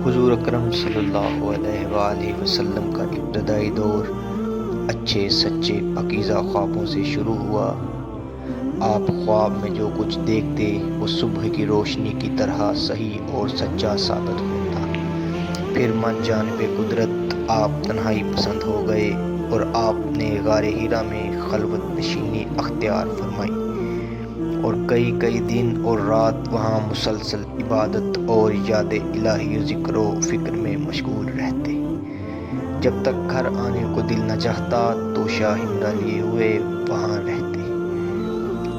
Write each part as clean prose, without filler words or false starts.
حضور اکرم صلی اللہ علیہ وآلہ وسلم کا ابتدائی دور اچھے سچے پاکیزہ خوابوں سے شروع ہوا۔ آپ خواب میں جو کچھ دیکھتے وہ صبح کی روشنی کی طرح صحیح اور سچا ثابت ہوتا۔ پھر من جانب قدرت آپ تنہائی پسند ہو گئے اور آپ نے غار حرا میں خلوت نشینی اختیار فرمائی اور کئی دن اور رات وہاں مسلسل عبادت اور یاد الہی و ذکر و فکر میں مشغول رہتے۔ جب تک گھر آنے کو دل نہ چاہتا توشہ ہمرا لیے ہوئے وہاں رہتے۔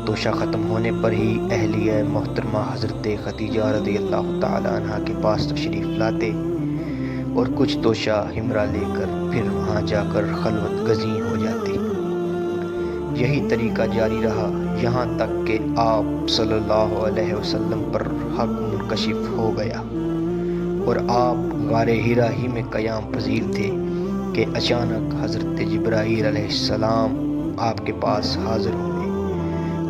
توشہ ختم ہونے پر ہی اہلیہ محترمہ حضرت خدیجہ رضی اللہ تعالی عنہ کے پاس تشریف لاتے اور کچھ توشہ ہمرا لے کر پھر وہاں جا کر خلوت گزین ہو جاتے۔ یہی طریقہ جاری رہا یہاں تک کہ آپ صلی اللہ علیہ وسلم پر حق منکشف ہو گیا اور آپ غار حرا ہی میں قیام پذیر تھے کہ اچانک حضرت جبرائیل علیہ السلام آپ کے پاس حاضر ہوئے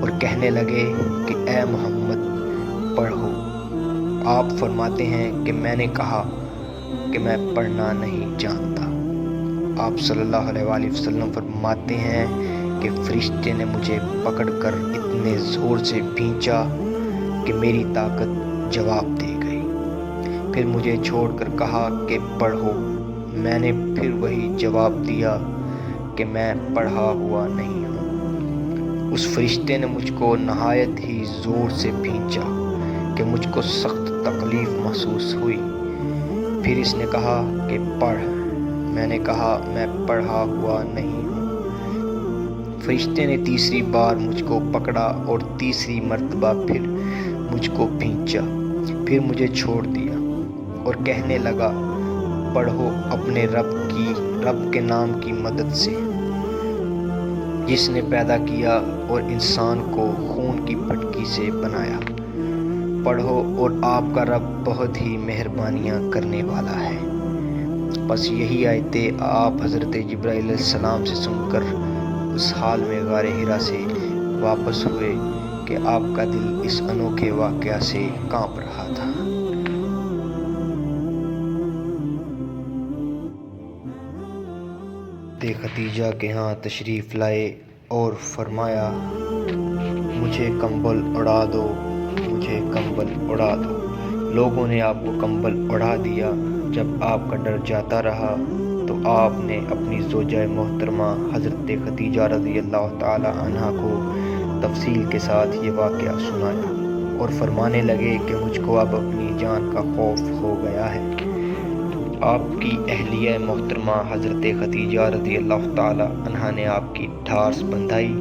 اور کہنے لگے کہ اے محمد پڑھو۔ آپ فرماتے ہیں کہ میں نے کہا کہ میں پڑھنا نہیں جانتا۔ آپ صلی اللہ علیہ وآلہ وسلم فرماتے ہیں کہ فرشتے نے مجھے پکڑ کر اتنے زور سے کھینچا کہ میری طاقت جواب دے گئی۔ پھر مجھے چھوڑ کر کہا کہ پڑھو۔ میں نے پھر وہی جواب دیا کہ میں پڑھا ہوا نہیں ہوں۔ اس فرشتے نے مجھ کو نہایت ہی زور سے کھینچا کہ مجھ کو سخت تکلیف محسوس ہوئی۔ پھر اس نے کہا کہ پڑھ۔ میں نے کہا میں پڑھا ہوا نہیں ہوں۔ فرشتے نے تیسری بار مجھ کو پکڑا اور تیسری مرتبہ پھر مجھ کو کھینچا، پھر مجھے چھوڑ دیا اور کہنے لگا پڑھو اپنے رب کے نام کی مدد سے جس نے پیدا کیا اور انسان کو خون کی پھٹکی سے بنایا۔ پڑھو اور آپ کا رب بہت ہی مہربانیاں کرنے والا ہے۔ بس یہی آیتیں آپ حضرت جبرائیل علیہ السلام سے سن کر اس حال میں غار حرا سے واپس ہوئے کہ آپ کا دل اس انوکھے واقعہ سے کانپ رہا تھا۔ خدیجہ کے ہاں تشریف لائے اور فرمایا مجھے کمبل اڑا دو، مجھے کمبل اڑا دو۔ لوگوں نے آپ کو کمبل اڑا دیا۔ جب آپ کا ڈر جاتا رہا تو آپ نے اپنی زوجہ محترمہ حضرت خدیجہ رضی اللہ تعالی عنہ کو تفصیل کے ساتھ یہ واقعہ سنایا اور فرمانے لگے کہ مجھ کو اب اپنی جان کا خوف ہو گیا ہے۔ آپ کی اہلیہ محترمہ حضرت خدیجہ رضی اللہ تعالی عنہ نے آپ کی ٹھارس بندھائی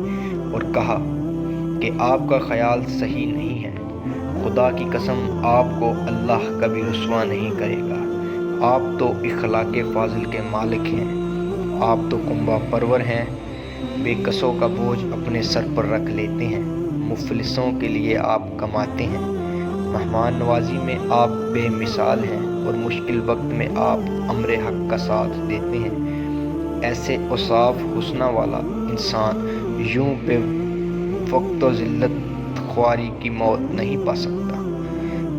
اور کہا کہ آپ کا خیال صحیح نہیں ہے۔ خدا کی قسم آپ کو اللہ کبھی رسوا نہیں کرے گا۔ آپ تو اخلاق فاضل کے مالک ہیں، آپ تو کنبہ پرور ہیں، بے کسوں کا بوجھ اپنے سر پر رکھ لیتے ہیں، مفلسوں کے لیے آپ کماتے ہیں، مہمان نوازی میں آپ بے مثال ہیں اور مشکل وقت میں آپ امر حق کا ساتھ دیتے ہیں۔ ایسے اوصاف حسنہ والا انسان یوں بے وقت و ذلت خواری کی موت نہیں پا سکتا۔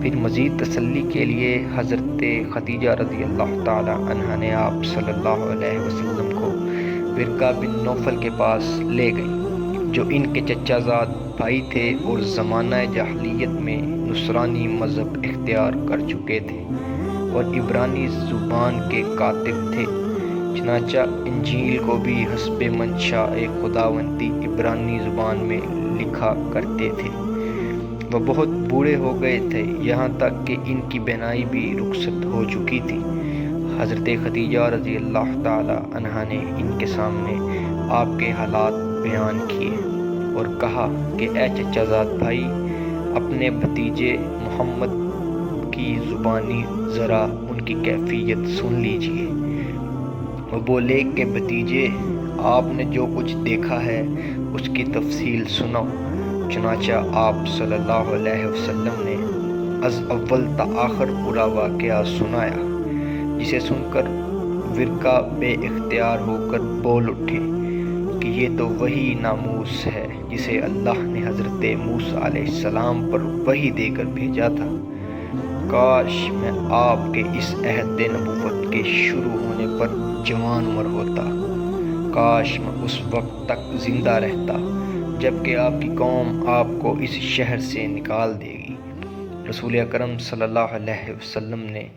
پھر مزید تسلی کے لیے حضرت خدیجہ رضی اللہ تعالی عنہ نے آپ صلی اللہ علیہ وسلم کو ورقہ بن نوفل کے پاس لے گئی جو ان کے چچا زاد بھائی تھے اور زمانہ جاہلیت میں نصرانی مذہب اختیار کر چکے تھے اور عبرانی زبان کے کاتب تھے۔ چنانچہ انجیل کو بھی حسب منشاء خداوندی عبرانی زبان میں لکھا کرتے تھے۔ وہ بہت بوڑھے ہو گئے تھے یہاں تک کہ ان کی بینائی بھی رخصت ہو چکی تھی۔ حضرت خدیجہ رضی اللہ تعالی عنہ نے ان کے سامنے آپ کے حالات بیان کیے اور کہا کہ اے چچا زاد بھائی اپنے بھتیجے محمد کی زبانی ذرا ان کی کیفیت سن لیجئے۔ وہ بولے کہ بھتیجے آپ نے جو کچھ دیکھا ہے اس کی تفصیل سنو۔ چنانچہ آپ صلی اللہ علیہ وسلم نے از اول تا آخر پورا واقعہ سنایا جسے سن کر ورقہ بے اختیار ہو کر بول اٹھے کہ یہ تو وہی ناموس ہے جسے اللہ نے حضرت موسیٰ علیہ السلام پر وحی دے کر بھیجا تھا۔ کاش میں آپ کے اس عہد نبوت کے شروع ہونے پر جوان عمر ہوتا، کاش میں اس وقت تک زندہ رہتا جب کہ آپ کی قوم آپ کو اس شہر سے نکال دے گی۔ رسول اکرم صلی اللہ علیہ وسلم نے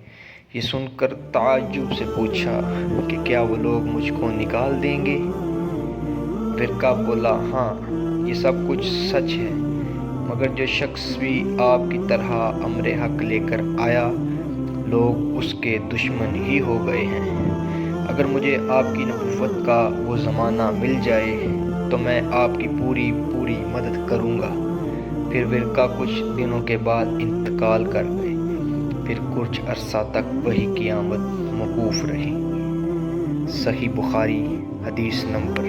یہ سن کر تعجب سے پوچھا کہ کیا وہ لوگ مجھ کو نکال دیں گے؟ پھر کعب بولا، ہاں یہ سب کچھ سچ ہے، مگر جو شخص بھی آپ کی طرح امر حق لے کر آیا، لوگ اس کے دشمن ہی ہو گئے ہیں۔ اگر مجھے آپ کی نبوت کا وہ زمانہ مل جائے تو میں آپ کی پوری مدد کروں گا۔ پھر ورقہ کچھ دنوں کے بعد انتقال کر گئے، پھر کچھ عرصہ تک وہی قیامت موقوف رہی۔ صحیح بخاری حدیث نمبر